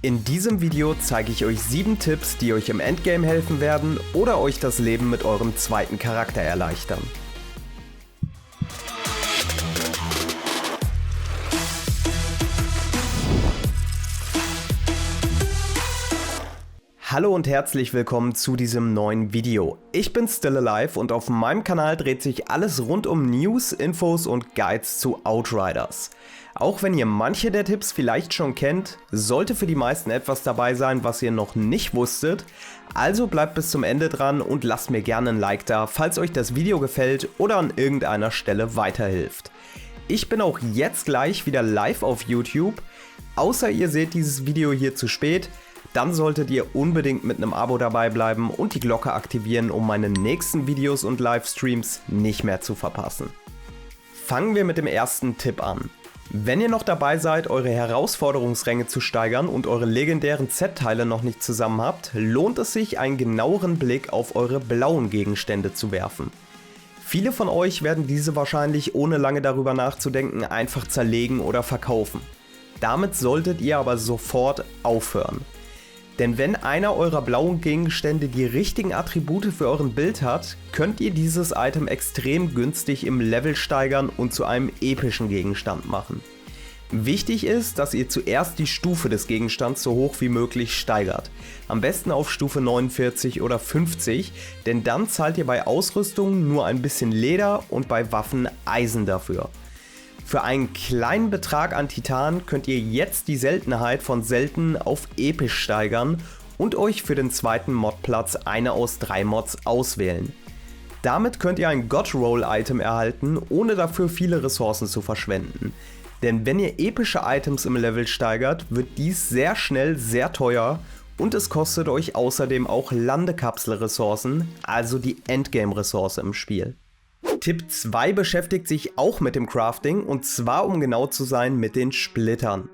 In diesem Video zeige ich euch 7 Tipps, die euch im Endgame helfen werden oder euch das Leben mit eurem zweiten Charakter erleichtern. Hallo und herzlich willkommen zu diesem neuen Video. Ich bin Still Alive und auf meinem Kanal dreht sich alles rund um News, Infos und Guides zu Outriders. Auch wenn ihr manche der Tipps vielleicht schon kennt, sollte für die meisten etwas dabei sein, was ihr noch nicht wusstet. Also bleibt bis zum Ende dran und lasst mir gerne ein Like da, falls euch das Video gefällt oder an irgendeiner Stelle weiterhilft. Ich bin auch jetzt gleich wieder live auf YouTube, außer ihr seht dieses Video hier zu spät. Dann solltet ihr unbedingt mit einem Abo dabei bleiben und die Glocke aktivieren, um meine nächsten Videos und Livestreams nicht mehr zu verpassen. Fangen wir mit dem ersten Tipp an. Wenn ihr noch dabei seid, eure Herausforderungsränge zu steigern und eure legendären Z-Teile noch nicht zusammen habt, lohnt es sich, einen genaueren Blick auf eure blauen Gegenstände zu werfen. Viele von euch werden diese wahrscheinlich ohne lange darüber nachzudenken einfach zerlegen oder verkaufen. Damit solltet ihr aber sofort aufhören. Denn wenn einer eurer blauen Gegenstände die richtigen Attribute für euren Build hat, könnt ihr dieses Item extrem günstig im Level steigern und zu einem epischen Gegenstand machen. Wichtig ist, dass ihr zuerst die Stufe des Gegenstands so hoch wie möglich steigert. Am besten auf Stufe 49 oder 50, denn dann zahlt ihr bei Ausrüstung nur ein bisschen Leder und bei Waffen Eisen dafür. Für einen kleinen Betrag an Titan könnt ihr jetzt die Seltenheit von selten auf episch steigern und euch für den zweiten Modplatz eine aus 3 Mods auswählen. Damit könnt ihr ein God Roll Item erhalten, ohne dafür viele Ressourcen zu verschwenden. Denn wenn ihr epische Items im Level steigert, wird dies sehr schnell sehr teuer und es kostet euch außerdem auch Landekapsel-Ressourcen, also die Endgame-Ressource im Spiel. Tipp 2 beschäftigt sich auch mit dem Crafting und zwar, um genau zu sein, mit den Splittern.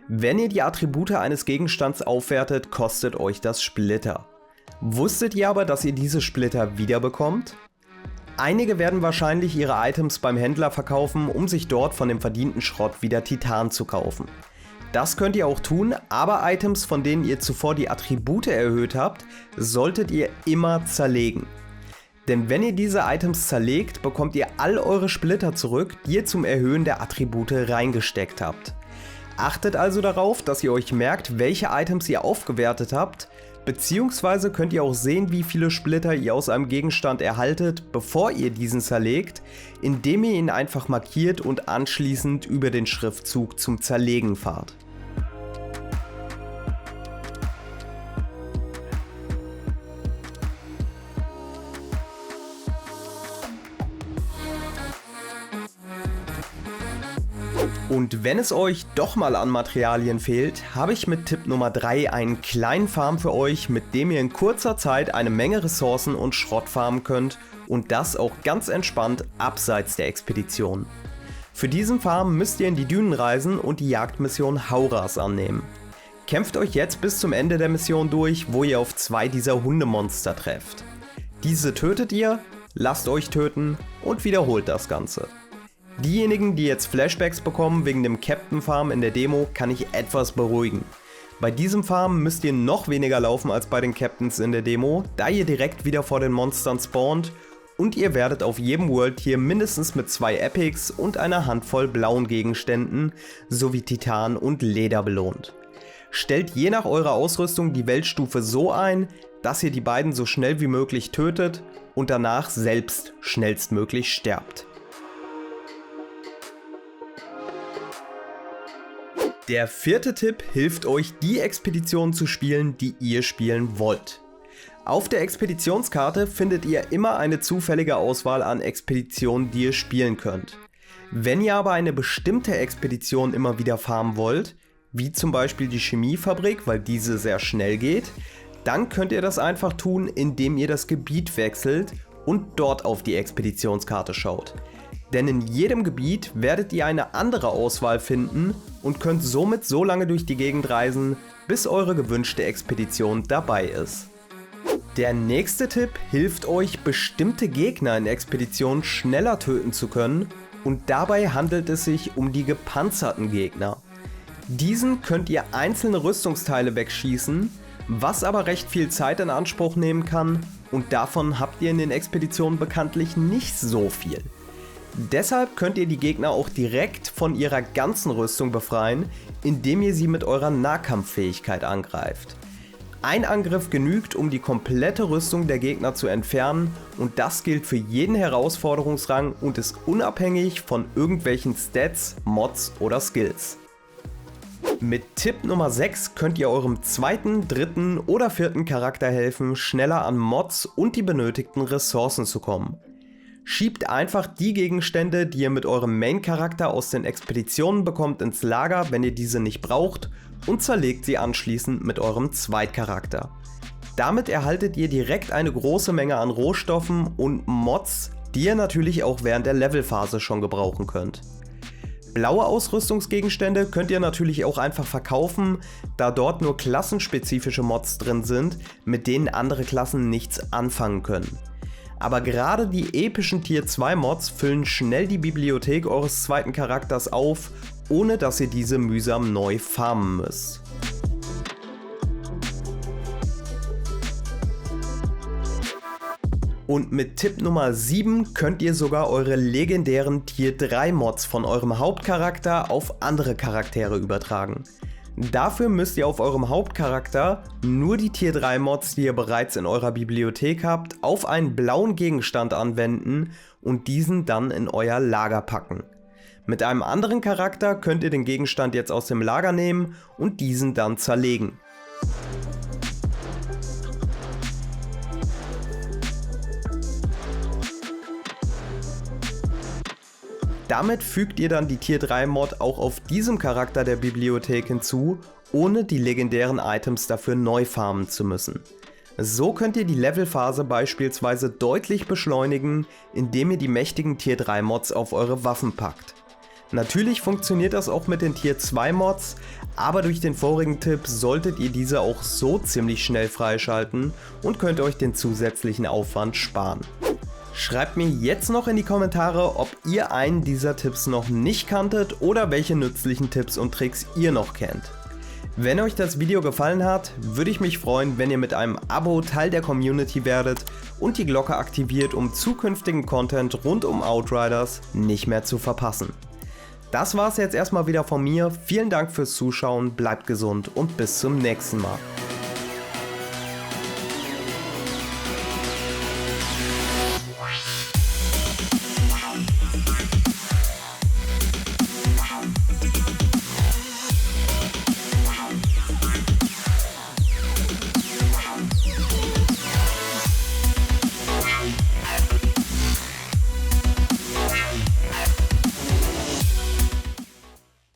Wenn ihr die Attribute eines Gegenstands aufwertet, kostet euch das Splitter. Wusstet ihr aber, dass ihr diese Splitter wiederbekommt? Einige werden wahrscheinlich ihre Items beim Händler verkaufen, um sich dort von dem verdienten Schrott wieder Titan zu kaufen. Das könnt ihr auch tun, aber Items, von denen ihr zuvor die Attribute erhöht habt, solltet ihr immer zerlegen. Denn wenn ihr diese Items zerlegt, bekommt ihr all eure Splitter zurück, die ihr zum Erhöhen der Attribute reingesteckt habt. Achtet also darauf, dass ihr euch merkt, welche Items ihr aufgewertet habt, beziehungsweise könnt ihr auch sehen, wie viele Splitter ihr aus einem Gegenstand erhaltet, bevor ihr diesen zerlegt, indem ihr ihn einfach markiert und anschließend über den Schriftzug zum Zerlegen fahrt. Und wenn es euch doch mal an Materialien fehlt, habe ich mit Tipp Nummer 3 einen kleinen Farm für euch, mit dem ihr in kurzer Zeit eine Menge Ressourcen und Schrott farmen könnt und das auch ganz entspannt abseits der Expedition. Für diesen Farm müsst ihr in die Dünen reisen und die Jagdmission Hauras annehmen. Kämpft euch jetzt bis zum Ende der Mission durch, wo ihr auf 2 dieser Hundemonster trefft. Diese tötet ihr, lasst euch töten und wiederholt das Ganze. Diejenigen, die jetzt Flashbacks bekommen wegen dem Captain Farm in der Demo, kann ich etwas beruhigen. Bei diesem Farm müsst ihr noch weniger laufen als bei den Captains in der Demo, da ihr direkt wieder vor den Monstern spawnt und ihr werdet auf jedem World hier mindestens mit 2 Epics und einer Handvoll blauen Gegenständen sowie Titan und Leder belohnt. Stellt je nach eurer Ausrüstung die Weltstufe so ein, dass ihr die beiden so schnell wie möglich tötet und danach selbst schnellstmöglich sterbt. Der 4. Tipp hilft euch, die Expedition zu spielen, die ihr spielen wollt. Auf der Expeditionskarte findet ihr immer eine zufällige Auswahl an Expeditionen, die ihr spielen könnt. Wenn ihr aber eine bestimmte Expedition immer wieder farmen wollt, wie zum Beispiel die Chemiefabrik, weil diese sehr schnell geht, dann könnt ihr das einfach tun, indem ihr das Gebiet wechselt und dort auf die Expeditionskarte schaut. Denn in jedem Gebiet werdet ihr eine andere Auswahl finden und könnt somit so lange durch die Gegend reisen, bis eure gewünschte Expedition dabei ist. Der nächste Tipp hilft euch, bestimmte Gegner in Expeditionen schneller töten zu können und dabei handelt es sich um die gepanzerten Gegner. Diesen könnt ihr einzelne Rüstungsteile wegschießen, was aber recht viel Zeit in Anspruch nehmen kann, und davon habt ihr in den Expeditionen bekanntlich nicht so viel. Deshalb könnt ihr die Gegner auch direkt von ihrer ganzen Rüstung befreien, indem ihr sie mit eurer Nahkampffähigkeit angreift. Ein Angriff genügt, um die komplette Rüstung der Gegner zu entfernen, und das gilt für jeden Herausforderungsrang und ist unabhängig von irgendwelchen Stats, Mods oder Skills. Mit Tipp Nummer 6 könnt ihr eurem zweiten, dritten oder vierten Charakter helfen, schneller an Mods und die benötigten Ressourcen zu kommen. Schiebt einfach die Gegenstände, die ihr mit eurem Main-Charakter aus den Expeditionen bekommt, ins Lager, wenn ihr diese nicht braucht, und zerlegt sie anschließend mit eurem Zweitcharakter. Damit erhaltet ihr direkt eine große Menge an Rohstoffen und Mods, die ihr natürlich auch während der Levelphase schon gebrauchen könnt. Blaue Ausrüstungsgegenstände könnt ihr natürlich auch einfach verkaufen, da dort nur klassenspezifische Mods drin sind, mit denen andere Klassen nichts anfangen können. Aber gerade die epischen Tier 2 Mods füllen schnell die Bibliothek eures zweiten Charakters auf, ohne dass ihr diese mühsam neu farmen müsst. Und mit Tipp Nummer 7 könnt ihr sogar eure legendären Tier 3 Mods von eurem Hauptcharakter auf andere Charaktere übertragen. Dafür müsst ihr auf eurem Hauptcharakter nur die Tier 3 Mods, die ihr bereits in eurer Bibliothek habt, auf einen blauen Gegenstand anwenden und diesen dann in euer Lager packen. Mit einem anderen Charakter könnt ihr den Gegenstand jetzt aus dem Lager nehmen und diesen dann zerlegen. Damit fügt ihr dann die Tier 3 Mod auch auf diesem Charakter der Bibliothek hinzu, ohne die legendären Items dafür neu farmen zu müssen. So könnt ihr die Levelphase beispielsweise deutlich beschleunigen, indem ihr die mächtigen Tier 3 Mods auf eure Waffen packt. Natürlich funktioniert das auch mit den Tier 2 Mods, aber durch den vorigen Tipp solltet ihr diese auch so ziemlich schnell freischalten und könnt euch den zusätzlichen Aufwand sparen. Schreibt mir jetzt noch in die Kommentare, ob ihr einen dieser Tipps noch nicht kanntet oder welche nützlichen Tipps und Tricks ihr noch kennt. Wenn euch das Video gefallen hat, würde ich mich freuen, wenn ihr mit einem Abo Teil der Community werdet und die Glocke aktiviert, um zukünftigen Content rund um Outriders nicht mehr zu verpassen. Das war's jetzt erstmal wieder von mir, vielen Dank fürs Zuschauen, bleibt gesund und bis zum nächsten Mal.